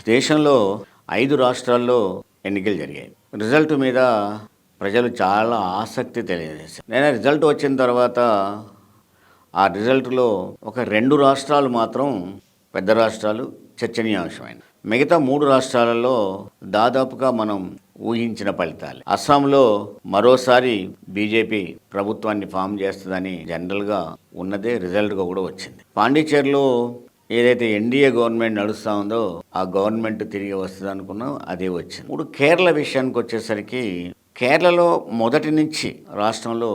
దేశంలో 5 రాష్ట్రాల్లో ఎన్నికలు జరిగాయి. రిజల్ట్ మీద ప్రజలు చాలా ఆసక్తి తెలియజేశారు. నేను రిజల్ట్ వచ్చిన తర్వాత ఆ రిజల్ట్లో ఒక 2 రాష్ట్రాలు మాత్రం పెద్ద రాష్ట్రాలు చర్చనీయాంశమైనవి. మిగతా 3 రాష్ట్రాలలో దాదాపుగా మనం ఊహించిన ఫలితాలు. అస్సాంలో మరోసారి బీజేపీ ప్రభుత్వాన్ని ఫామ్ చేస్తుందని జనరల్గా ఉన్నదే రిజల్ట్గా కూడా వచ్చింది. పాండిచేరిలో ఏదైతే ఎన్డీఏ గవర్నమెంట్ నడుస్తూ ఉందో ఆ గవర్నమెంట్ తిరిగి వస్తుంది అనుకున్నాం, అదే వచ్చింది. ఇప్పుడు కేరళ విషయానికి వచ్చేసరికి కేరళలో మొదటి నుంచి రాష్ట్రంలో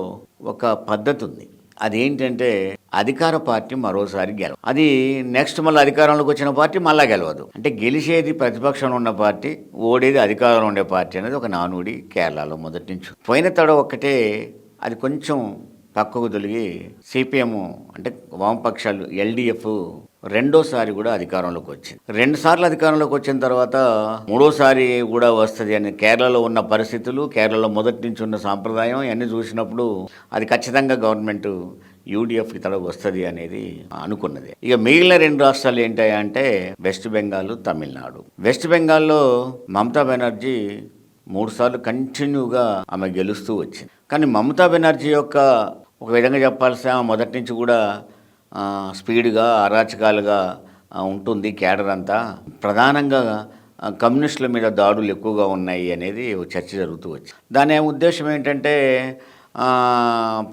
ఒక పద్ధతి ఉంది. అదేంటంటే అధికార పార్టీ మరోసారి గెలవదు. అది నెక్స్ట్ మళ్ళీ అధికారంలోకి వచ్చిన పార్టీ మళ్ళీ గెలవదు. అంటే గెలిచేది ప్రతిపక్షంలో ఉన్న పార్టీ, ఓడేది అధికారంలో ఉండే పార్టీ అనేది ఒక నానుడి కేరళలో మొదటి నుంచి. పోయిన తడ ఒక్కటే అది కొంచెం పక్కకు తొలగి సిపిఎం అంటే వామపక్షాలు ఎల్డిఎఫ్ రెండోసారి కూడా అధికారంలోకి వచ్చింది. 2 సార్లు అధికారంలోకి వచ్చిన తర్వాత మూడోసారి కూడా వస్తుంది అని కేరళలో ఉన్న పరిస్థితులు, కేరళలో మొదటి నుంచి ఉన్న సాంప్రదాయం ఇవన్నీ చూసినప్పుడు అది ఖచ్చితంగా గవర్నమెంట్ యూడిఎఫ్ ఇతడ వస్తుంది అనేది అనుకున్నది. ఇక మిగిలిన 2 రాష్ట్రాలు ఏంటంటే వెస్ట్ బెంగాల్, తమిళనాడు. వెస్ట్ బెంగాల్లో మమతా బెనర్జీ 3 సార్లు కంటిన్యూగా ఆమె గెలుస్తూ వచ్చింది. కానీ మమతా బెనర్జీ యొక్క ఒక విధంగా చెప్పాల్సిన మొదటి నుంచి కూడా స్పీడ్గా అరాచకాలుగా ఉంటుంది కేడర్ అంతా. ప్రధానంగా కమ్యూనిస్టుల మీద దాడులు ఎక్కువగా ఉన్నాయి అనేది చర్చ జరుగుతూ వచ్చింది. దాని ఉద్దేశం ఏంటంటే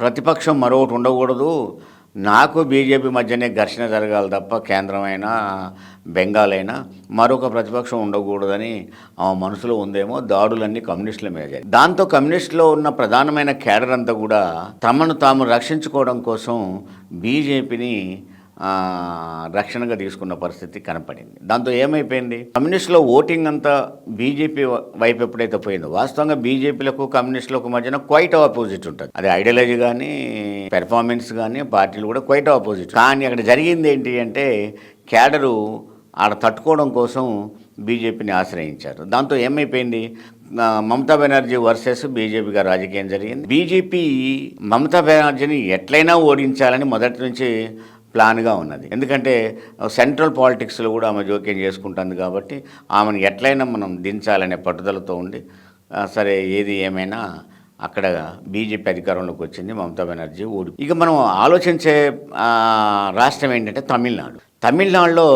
ప్రతిపక్షం మరొకటి ఉండకూడదు, నాకు బీజేపీ మధ్యనే ఘర్షణ జరగాలి తప్ప కేంద్రమైనా బెంగాల్ అయినా మరొక ప్రతిపక్షం ఉండకూడదని ఆ మనసులో ఉందేమో. దాడులన్నీ కమ్యూనిస్టుల మీద జరిగాయి. దాంతో కమ్యూనిస్టులో ఉన్న ప్రధానమైన కేడర్ అంతా కూడా తమను తాము రక్షించుకోవడం కోసం బీజేపీని రక్షణగా తీసుకున్న పరిస్థితి కనపడింది. దాంతో ఏమైపోయింది, కమ్యూనిస్టులో ఓటింగ్ అంతా బీజేపీ వైపు ఎప్పుడైతే పోయిందో, వాస్తవంగా బీజేపీలకు కమ్యూనిస్టులకు మధ్యన క్వైట్ ఆపోజిట్ ఉంటుంది. అది ఐడియాలజీ కానీ పెర్ఫార్మెన్స్ కానీ పార్టీలు కూడా క్వైట్ ఆపోజిట్. కానీ అక్కడ జరిగింది ఏంటి అంటే కేడరు ఆడ తట్టుకోవడం కోసం బీజేపీని ఆశ్రయించారు. దాంతో ఏమైపోయింది, మమతా బెనర్జీ వర్సెస్ బీజేపీగా రాజకీయం జరిగింది. బీజేపీ మమతా బెనర్జీని ఎట్లయినా ఓడించాలని మొదటి నుంచి ప్లాన్గా ఉన్నది. ఎందుకంటే సెంట్రల్ పాలిటిక్స్లో కూడా ఆమె జోక్యం చేసుకుంటుంది కాబట్టి ఆమెను ఎట్లయినా మనం దించాలనే పట్టుదలతో ఉండి సరే ఏది ఏమైనా అక్కడ బీజేపీ అధికారంలోకి వచ్చింది, మమతా బెనర్జీ ఓడి. ఇక మనం ఆలోచించే రాష్ట్రం ఏంటంటే తమిళనాడు. తమిళనాడులో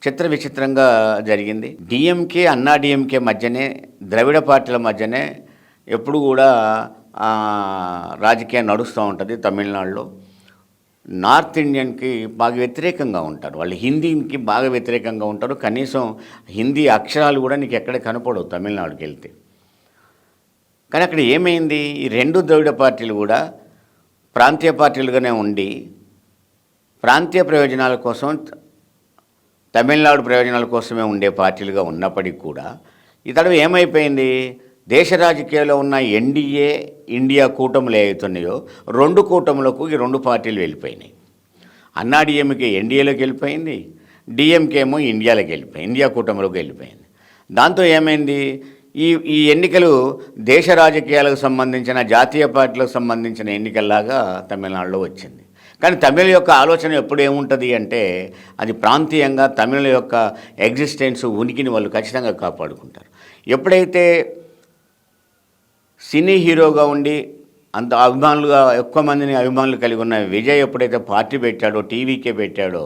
చిత్ర విచిత్రంగా జరిగింది. డిఎంకే అన్నా డిఎంకే మధ్యనే, ద్రవిడ పార్టీల మధ్యనే ఎప్పుడు కూడా రాజకీయం నడుస్తూ ఉంటుంది. తమిళనాడులో నార్త్ ఇండియన్కి బాగా వ్యతిరేకంగా ఉంటారు, వాళ్ళు హిందీకి బాగా వ్యతిరేకంగా ఉంటారు. కనీసం హిందీ అక్షరాలు కూడా నీకు ఎక్కడ కనపడవు తమిళనాడుకి వెళ్తే. కానీ అక్కడ ఏమైంది, ఈ 2 ద్రవిడ పార్టీలు కూడా ప్రాంతీయ పార్టీలుగానే ఉండి ప్రాంతీయ ప్రయోజనాల కోసం, తమిళనాడు ప్రయోజనాల కోసమే ఉండే పార్టీలుగా ఉన్నప్పటికీ కూడా ఇతడు ఏమైపోయింది, దేశ రాజకీయాల్లో ఉన్న ఎన్డీఏ ఇండియా కూటములు ఏవైతున్నాయో 2 కూటములకు ఈ 2 పార్టీలు వెళ్ళిపోయినాయి. అన్నా డిఎంకే ఎన్డీఏలోకి వెళ్ళిపోయింది, డిఎంకే ఏమో ఇండియా కూటమిలోకి వెళ్ళిపోయింది. దాంతో ఏమైంది, ఈ ఎన్నికలు దేశ రాజకీయాలకు సంబంధించిన, జాతీయ పార్టీలకు సంబంధించిన ఎన్నికల్లాగా తమిళనాడులో వచ్చింది. కానీ తమిళ యొక్క ఆలోచన ఎప్పుడు ఏముంటుంది అంటే అది ప్రాంతీయంగా తమిళ యొక్క ఎగ్జిస్టెన్స్, ఉనికిని వాళ్ళు ఖచ్చితంగా కాపాడుకుంటారు. ఎప్పుడైతే సినీ హీరోగా ఉండి అంత అభిమానులుగా ఎక్కువ మందిని అభిమానులు కలిగి ఉన్న విజయ్ ఎప్పుడైతే పార్టీ పెట్టాడో, టీవీకే పెట్టాడో,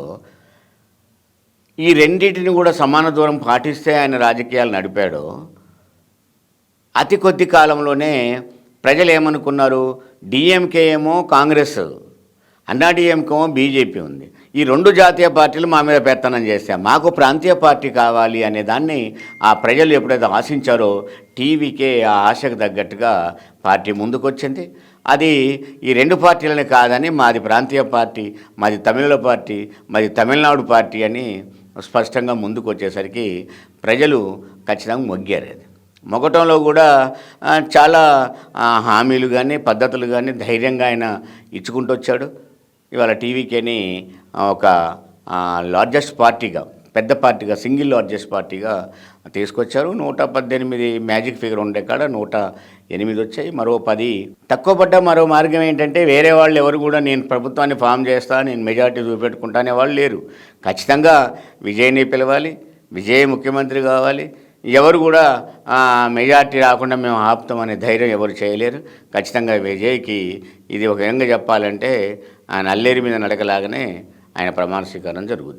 ఈ రెండింటిని కూడా సమాన దూరం పాటిస్తే ఆయన రాజకీయాలు నడిపాడో, అతి కొద్ది కాలంలోనే ప్రజలు ఏమనుకున్నారు, డిఎంకే ఏమో కాంగ్రెస్, అన్నా డిఎంకే ఏమో బీజేపీ ఉంది, ఈ 2 జాతీయ పార్టీలు మా మీద పెత్తనం చేస్తాం, మాకు ప్రాంతీయ పార్టీ కావాలి అనే దాన్ని ఆ ప్రజలు ఎప్పుడైతే ఆశించారో టీవీకే ఆ ఆశకు తగ్గట్టుగా పార్టీ ముందుకొచ్చింది. అది ఈ 2 పార్టీలని కాదని మాది ప్రాంతీయ పార్టీ, మాది తమిళ పార్టీ, మాది తమిళనాడు పార్టీ అని స్పష్టంగా ముందుకు వచ్చేసరికి ప్రజలు ఖచ్చితంగా మొగ్గారు. అది మొగటంలో కూడా చాలా హామీలు కానీ పద్ధతులు కానీ ధైర్యంగా ఆయన ఇచ్చుకుంటూ వచ్చాడు. ఇవాళ టీవీకేని ఒక లార్జెస్ట్ పార్టీగా, పెద్ద పార్టీగా, సింగిల్ లార్జెస్ట్ పార్టీగా తీసుకొచ్చారు. 118 మ్యాజిక్ ఫిగర్ ఉండే కాడ 108 వచ్చాయి. మరో 10 తక్కువ పడ్డ మరో మార్గం ఏంటంటే వేరే వాళ్ళు ఎవరు కూడా నేను ప్రభుత్వాన్ని ఫామ్ చేస్తా, నేను మెజార్టీ చూపెట్టుకుంటా అనే వాళ్ళు లేరు. ఖచ్చితంగా విజయ్ని పిలవాలి, విజయ్ ముఖ్యమంత్రి కావాలి. ఎవరు కూడా మెజార్టీ రాకుండా మేము ఆపుతామనే ధైర్యం ఎవరు చేయలేరు. ఖచ్చితంగా విజయ్కి ఇది ఒక విధంగా చెప్పాలంటే ఆయన అల్లేరు మీద నడకలాగానే ఆయన ప్రమాణ స్వీకారం జరుగుద్ది.